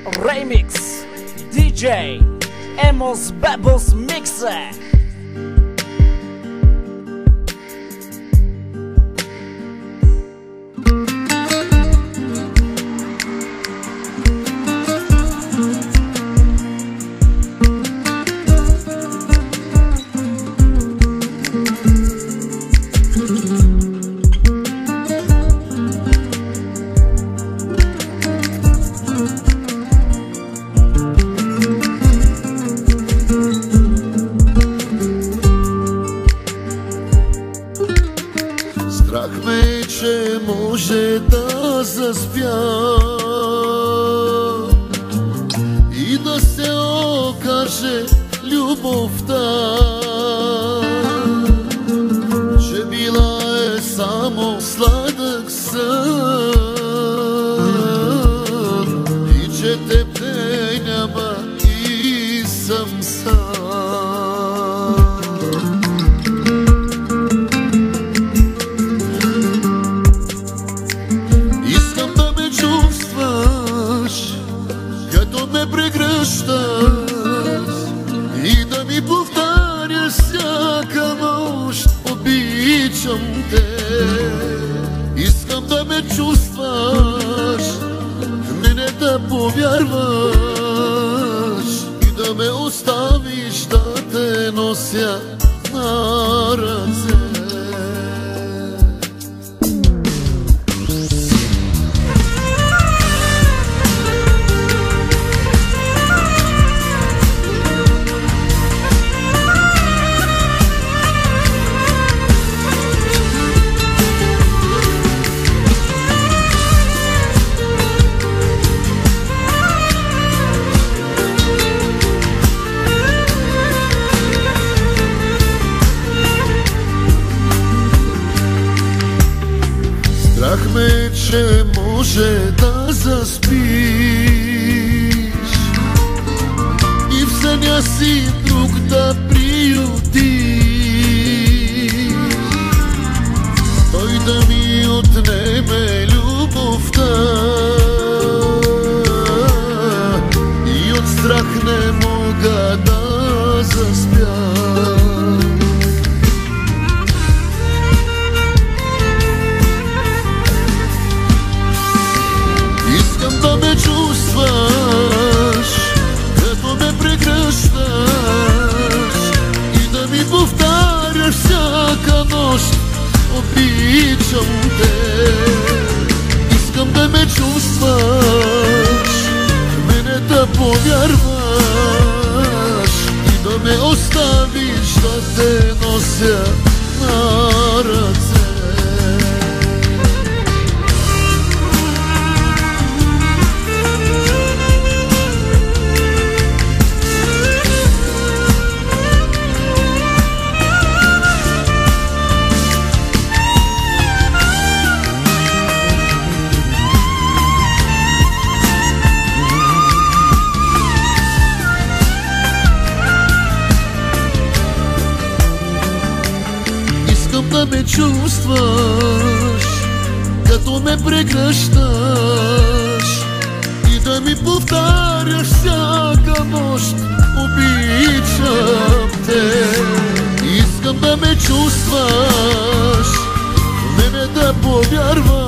Remix DJ Emos Bebos Mixe. Страх ме, че може да заспя и да се окаже любовта, че била е само сладък сън и че теб те няма и съм сам. И да ми повтаряш всяка нощ: обичам те. Искам да ме чувстваш, в мене да повярваш и да ме оставиш да те нося на ръце. Страх ме, че може да заспиш и в съня си друг да приютиш, той да ми отнеме любовта и от страх не мога да заспя. Да ме чувстваш, като ме прегръщаш и да ми повтаряш всяка нощ: обичам те. Искам да ме чувстваш, в мене да повярваш и да ме оставиш да те нося на ръце. Да ме чувстваш, като ме прегръщаш и да ми повтаряш всяка нощ: обичам те. Искам да ме чувстваш, в мене да повярваш